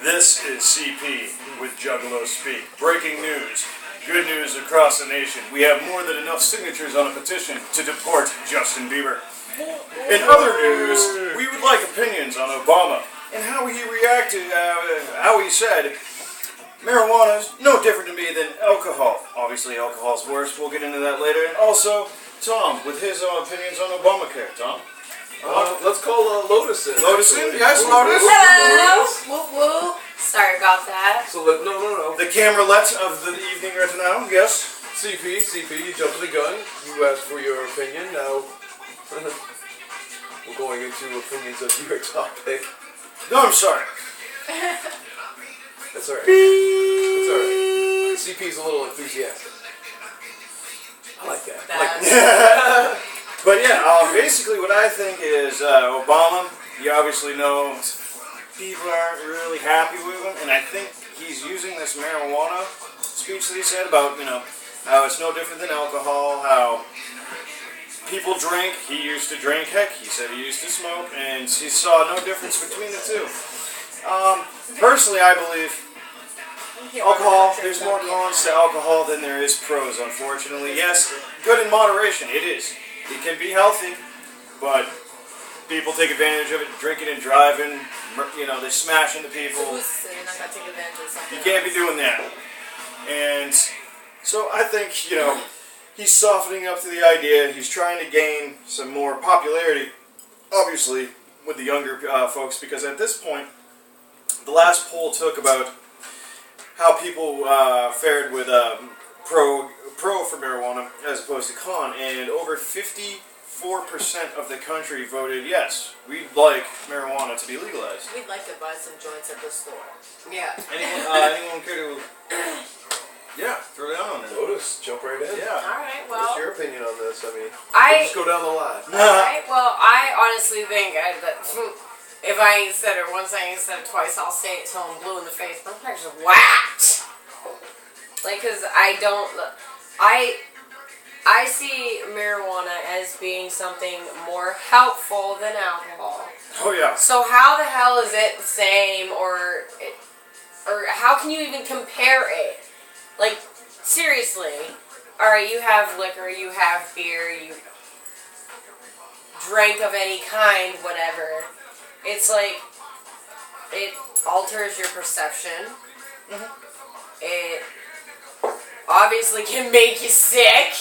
This is CP with Juggalo Speak. Breaking news. Good news across the nation. We have more than enough signatures on a petition to deport Justin Bieber. In other news, we would like opinions on Obama and how he reacted, how he said, marijuana is no different to me than alcohol. Obviously, alcohol's worse. We'll get into that later. And also, Tom, with his opinions on Obamacare. Tom? Let's call Lotus in. Lotus in? Yes, Lotus. Hello. Woo woo. Sorry about that. So no. The camerlet of the evening right now. Yes. CP, you jumped the gun. You asked for your opinion. Now we're going into opinions of your topic. No, I'm sorry. That's alright. That's alright. CP's a little enthusiastic. I like that. But yeah, basically what I think is Obama, you obviously know people aren't really happy with him, and I think he's using this marijuana speech that he said about, how it's no different than alcohol, how people drink, he used to drink, heck, he said he used to smoke, and he saw no difference between the two. Personally, I believe alcohol, there's more cons to alcohol than there is pros, unfortunately. Yes, good in moderation, it is. It can be healthy, but people take advantage of it, drinking and driving, they smash into people. You can't be doing that. And so I think, he's softening up to the idea. He's trying to gain some more popularity, obviously, with the younger folks, because at this point, the last poll took about how people fared with pro for marijuana as opposed to con, and over 54% of the country voted yes, we'd like marijuana to be legalized. We'd like to buy some joints at the store. Yeah. Anyone care to throw down on that? Lotus, jump right in. Yeah. Alright, well. What's your opinion on this? We'll just go down the line. Alright, well, I honestly think that if I ain't said it once, I ain't said it twice, I'll say it till I'm blue in the face. My picture's whacked. Because I see marijuana as being something more helpful than alcohol. Oh yeah. So how the hell is it the same, or how can you even compare it? Like, seriously. Alright, you have liquor, you have beer, you drink of any kind, whatever. It's like, it alters your perception. Mm-hmm. It obviously can make you sick.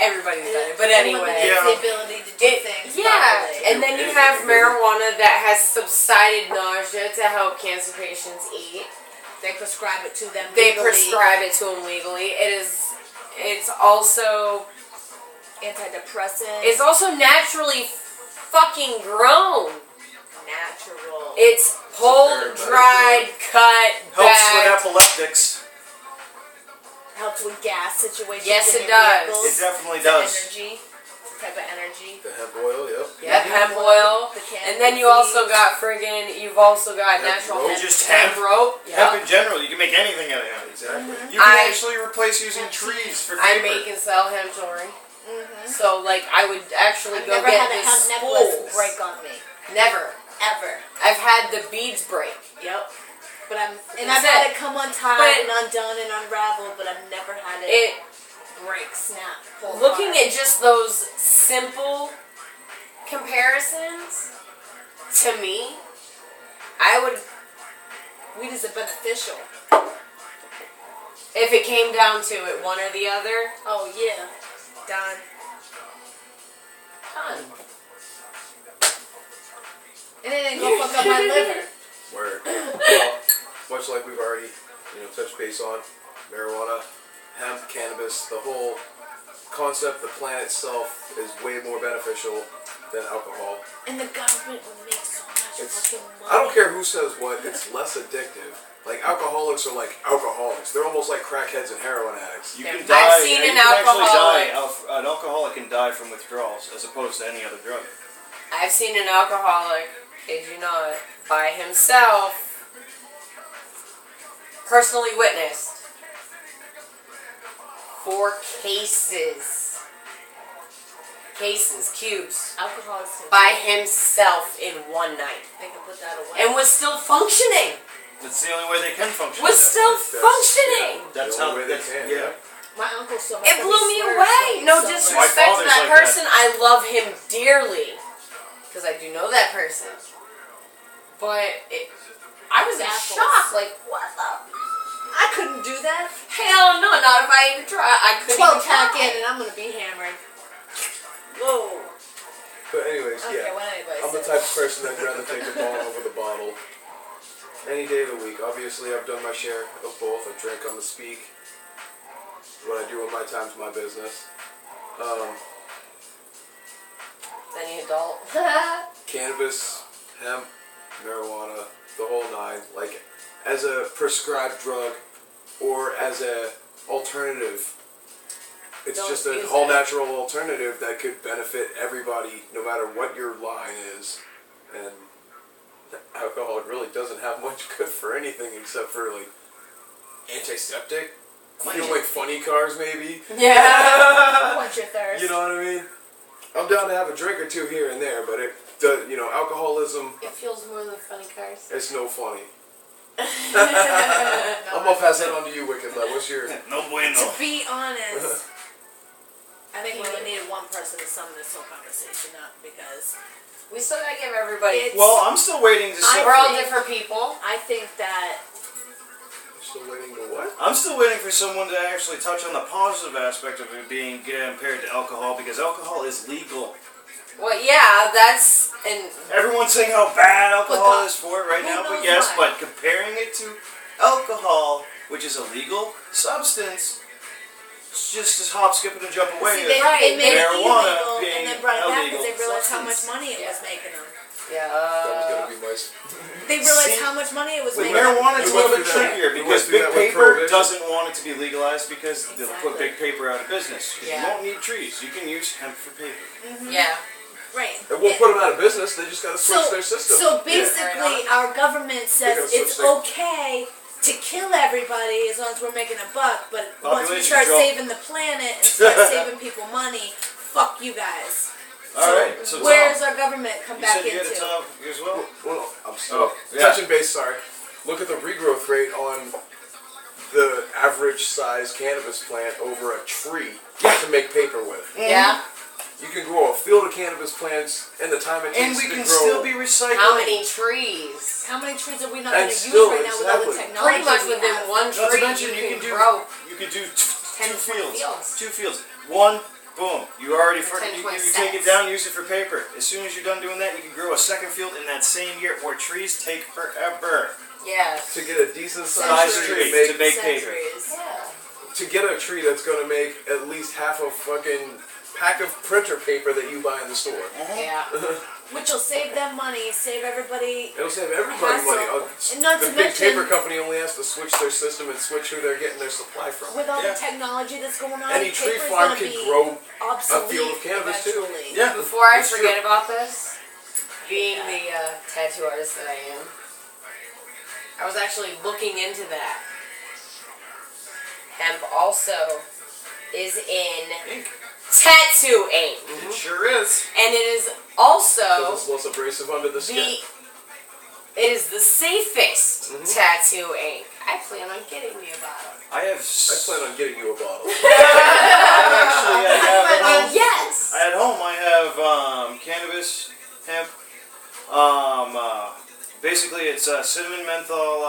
Everybody's done it, but anyway. It's the ability to do things. Yeah, and then you have marijuana that has subsided nausea to help cancer patients eat. They prescribe it to them legally. They prescribe it to them legally. It's also antidepressant. It's also naturally fucking grown. Natural. It's pulled, dried, cut, helps bagged. with epileptics. Helps with gas situations. Yes, it does. It definitely does. Energy. Type of energy. The hemp oil, yep. Yep, hemp oil. And then you also got you've also got natural hemp. Just hemp rope. Yep. Hemp in general, you can make anything out of hemp. Exactly. You can actually replace using trees for I paper. make and sell hemp jewelry. So, I would actually go never get had a this hemp necklace break on me. Never. Ever. I've had the beads break. Yep. But I've had it come untied and undone and unraveled, but I've never had it break, snap, pull Looking apart. at just those simple comparisons, to me, weed is beneficial. If it came down to it, one or the other. Oh yeah. Done. And it ain't gonna fuck up my liver. Word. Well, much like we've already, touched base on, marijuana, hemp, cannabis, the whole concept, the plant itself is way more beneficial than alcohol. And the government will make so much fucking money. I don't care who says what, it's less addictive. Like, alcoholics are like alcoholics. They're almost like crackheads and heroin addicts. You can die. I've seen an alcoholic. An alcoholic can die from withdrawals as opposed to any other drug. I've seen an alcoholic, kid you not, by himself, personally witnessed 4 cases cases, cubes, Alcohol is by himself in one night. They can put that away. And was still functioning. That's the only way they can function. Was still functioning. That's the how only way they can. Yeah. My uncle so It blew me away. No disrespect to father's that like person. I love him dearly. Because I do know that person. But I was in Apples. shock. Like, what the? I couldn't do that. Hell no, not if I even try. I couldn't 12 even pack try. in and I'm gonna be hammered. Whoa. But anyways, Okay, yeah. what anybody I'm the says. type of person that'd rather take the ball over the bottle any day of the week. Obviously, I've done my share of both. I drink on the speak. What I do in my time's my business. Any adult. Cannabis, hemp, marijuana, the whole nine. Like, as a prescribed drug or as a alternative. It's Don't just a use whole it. natural alternative that could benefit everybody, no matter what your line is. And alcohol really doesn't have much good for anything except for like antiseptic. Feel like funny cars, maybe. Yeah. Quench your thirst. You know what I mean? I'm down to have a drink or two here and there, but alcoholism, It feels more than funny cars. it's no funny. I'm gonna pass that on to you, Wicked Love. What's your? No bueno. To be honest, I think we only needed one person to sum this whole conversation up because We still gotta give everybody. It's- Well, I'm still waiting to see. We're all different people. I think that Still waiting to what? I'm still waiting for someone to actually touch on the positive aspect of it being compared to alcohol, because alcohol is legal. Well, yeah, that's and Everyone's saying how bad alcohol But is for it right who now, but knows yes, why? but comparing it to alcohol, which is a legal substance, it's just as hop, skip, and a jump away. see, they made it marijuana illegal being and then brought it back illegal because they realized how much substance. money it was Yeah. making them. yeah. That was gonna be my. They realized See, how much money it was With making them. marijuana, it's a We little went bit through that. trickier We because went through Big that with Paper Prohibition. doesn't want it to be legalized because they'll put Exactly. Big Paper out of business. Yeah. You won't need trees. You can use hemp for paper. Yeah. Right. It won't put them out of business. They just gotta switch So, their system. so basically, our government says gotta switch it's their- okay to kill everybody as long as we're making a buck, but once we Population start control. saving the planet and start saving people money, fuck you guys. Alright, so Where Tom, does our government come you back said you had a into? topic as well? Well, I'm still Oh, yeah. touching base. Sorry. Look at the regrowth rate on the average size cannabis plant over a tree to make paper with. Yeah. You can grow a field of cannabis plants in the time it takes And we to can grow. still be recycling. How many trees? How many trees are we not And going to use still, right now with all the exactly. technology Pretty much we within have? one Not to tree mention you can do grow. you can do 10, two 20 fields. fields. 2 fields. One, boom. You already Or 10, you 20 take it sets. down, use it for paper. As soon as you're done doing that, you can grow a second field in that same year. Where trees take forever Yes. To get a decent sized size tree tree to to make, make paper. Centuries. Yeah. to get a tree that's going to make at least half a fucking pack of printer paper that you buy in the store. Yeah. Which will save them money, save everybody. It'll save everybody money. Hassle. And not The to big mention- paper company only has to switch their system and switch who they're getting their supply from. With all Yeah. the technology that's going on, Any tree paper's farm gonna can be grow obsolete field of cannabis, too. eventually. Yeah. Before I It's forget true. about this, being the tattoo artist that I am, I was actually looking into that. Hemp also is in Ink. tattoo ink, It sure is. and it is Because also it's less abrasive under the skin. it is the safest Mhm. tattoo ink. I plan on getting me a bottle. I have. I plan on getting you a bottle. Actually, I have at home. Yes. At home, I have cannabis, hemp. Basically, it's cinnamon menthol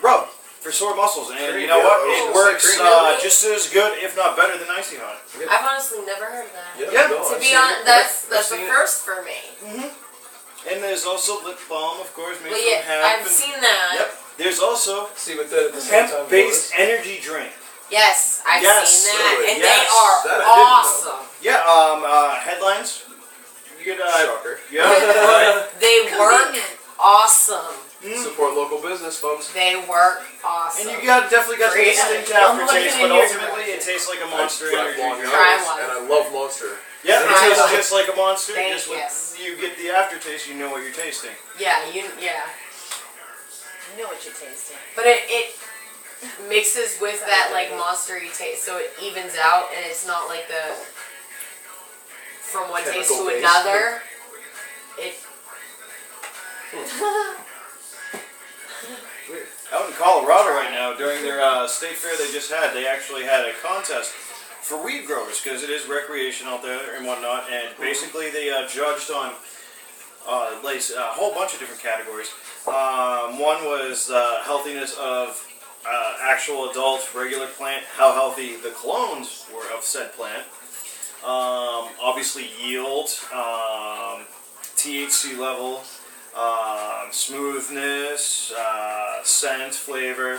rub for sore muscles, and Cream, you know yeah, what? I was It gonna works say cream. just as good, if not better, than Icy Hot. I've honestly never heard of that. Yeah, no, To I've be seen honest, it. that's I've a seen it. first for me. And there's also lip balm, of course, made But from yeah, hemp. I've and- seen that. Yep. There's also See, but then at the same time, hemp-based energy drink. Yes, I've Yes, seen that, really, and yes. they are That I didn't know. awesome. Yeah. Headlines. You get shocker. Yeah. Right. They work Convenient. awesome. Support local business, folks. They work awesome. And you definitely got the Great. distinct I'm aftertaste, looking but in your ultimately it tastes like a Monster I Energy Long drink. Try Island, one. and I love Monster. Yeah, it Try tastes one. just like a Monster. Thank Just with, yes. you get the aftertaste, you know what you're tasting. Yeah, You know what you're tasting. but it mixes with that like monstery taste, so it evens out, and it's not like the from one taste to Chemical-based. another. It. Out in Colorado right now, during their state fair they actually had a contest for weed growers because it is recreation out there and whatnot. And basically, they judged on a whole bunch of different categories. One was healthiness of actual adult regular plant, how healthy the clones were of said plant. Obviously, yield, THC level. Smoothness, scent, flavor, a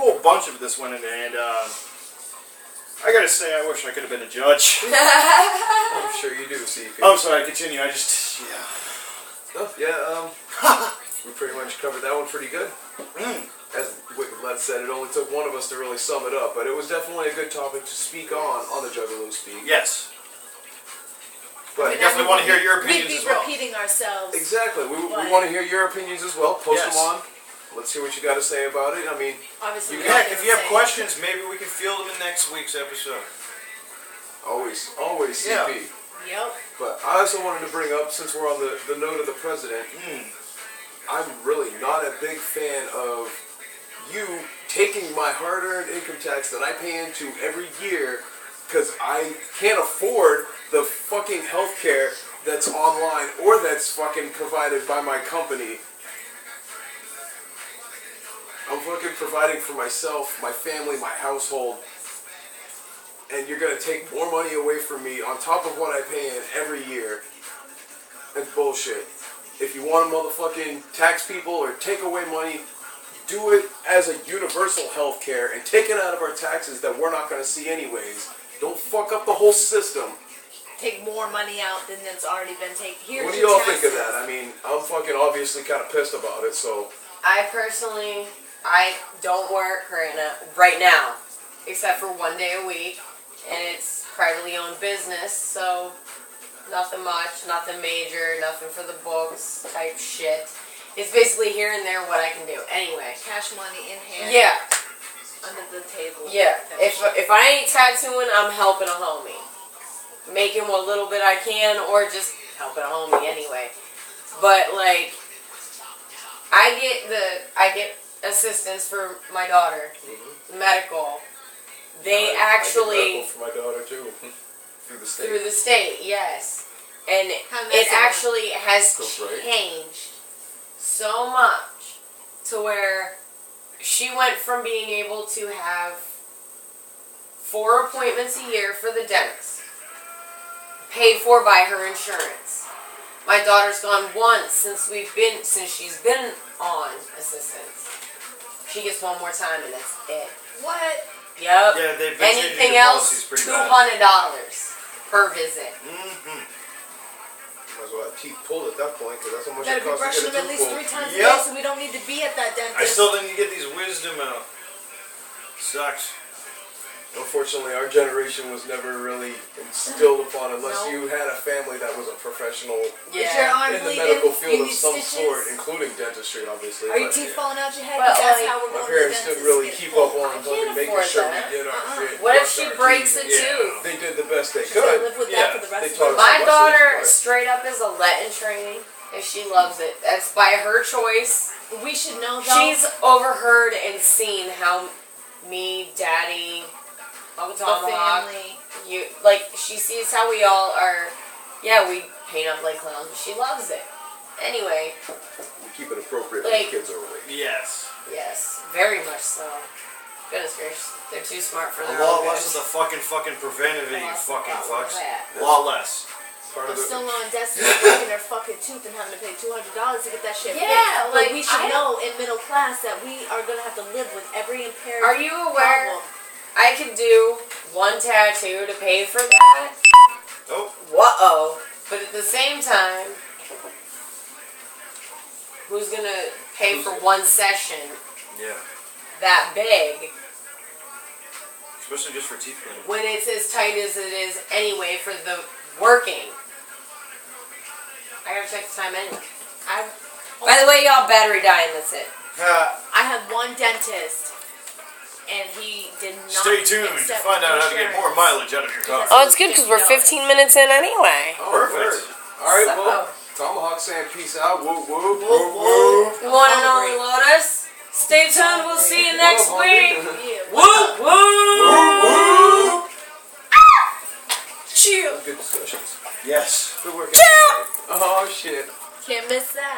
whole bunch of this went in there, and I gotta say, I wish I could have been a judge. I'm sure you do, CP. I'm sorry, continue. Yeah. Oh, yeah, we pretty much covered that one pretty good. As Wicked Led said, it only took one of us to really sum it up, but it was definitely a good topic to speak on the Juggalo Speak. Yes. But I definitely want to hear your opinions We'd as be well. repeating ourselves. Exactly. We want to hear your opinions as well. Post them on. Let's hear what you got to say about it. I mean, Obviously, heck, if you have questions, maybe we can field them in next week's episode. always CP. Yeah. Yep. But I also wanted to bring up, since we're on the note of the president, I'm really not a big fan of you taking my hard-earned income tax that I pay into every year because I can't afford the fucking healthcare that's online or that's fucking provided by my company. I'm fucking providing for myself, my family, my household, and you're gonna take more money away from me on top of what I pay in every year. It's bullshit. If you want to motherfucking tax people or take away money, do it as a universal health care and take it out of our taxes that we're not gonna see anyways. Don't fuck up the whole system. Take more money out than that's already been taken. Here's What do your y'all taxes. think of that? I mean, I'm fucking obviously kind of pissed about it, so. I personally, I don't work right now, except for one day a week, and it's privately owned business, so nothing much, nothing major, nothing for the books type shit. It's basically here and there what I can do. Anyway. Cash money in hand. Yeah. Under the table. Yeah. If I ain't tattooing, I'm helping a homie. Making what little bit I can, or just helping a homie anyway. But like, I get assistance for my daughter, medical. They actually I get medical for my daughter too, through the state. through the state, yes, and How it nice actually has That's right. changed so much to where she went from being able to have 4 appointments a year for the dentist, paid for by her insurance. My daughter's gone once since she's been on assistance. She gets one more time and that's it. What? Yep. Yeah, they've been changing Anything the else, policies pretty bad. $200 per visit. Might as well have teeth pulled at that point, because that's how much Better it be costs brushing to them get a at least tooth 3 pulled. times a Yep. day, so we don't need to be at that dentist. I still didn't get these wisdom out. Sucks. Unfortunately, our generation was never really instilled upon unless No. you had a family that was a professional Is your Yeah. arm in the bleeding? medical You field of need some stitches? sort, including dentistry, obviously. Are your but teeth falling out your head? But, 'Cause that's like, how we're my going to the parents dentist didn't to really get keep pulled. up on can't fucking making afford sure that. we did our shit. What if brushed she our breaks teeth. a Yeah. tooth? They did the best they She's gonna could. live with Yeah. that for the rest They of taught her us life. My Buses, daughter but- straight up is a Latin training, and she loves it. That's by her choice. We should know though. She's overheard and seen how me, Daddy, Uncle the Tomahawk, family. she sees how we all are. Yeah, we paint up like clowns, but she loves it. Anyway, We keep it appropriate when Like- the kids are awake. Yes. yes, very much so. Goodness gracious, they're too smart for A their lot own less good. of the fucking preventative, you Lots of fucking that, fucks. that. A lot less. Part I'm of the still on Destiny breaking her fucking tooth and having to pay $200 to get that shit Yeah, fixed. like, But we should I know in middle class that we are gonna have to live with every impaired Are you aware problem. I could do one tattoo to pay for that? Oh. Whoa. But at the same time, who's gonna pay for one session Yeah. that big Especially just for teeth cleaning. when it's as tight as it is anyway for the working? I gotta check the time anyway. By the way, y'all, battery dying, that's it. I have one dentist and he did not. Stay tuned to accept find out how to get insurance. more mileage out of your car. Oh, it's good because we're 15 minutes in anyway. Oh, Perfect. All right, well, Tomahawk saying peace out. Whoop, whoop. Whoop, whoop. You want to know Lotus? Stay tuned. We'll see you next Well, week. Yeah. Whoop whoop. Chew. Good discussions. Yes. Good work. Chew. Oh, shit. Can't miss that.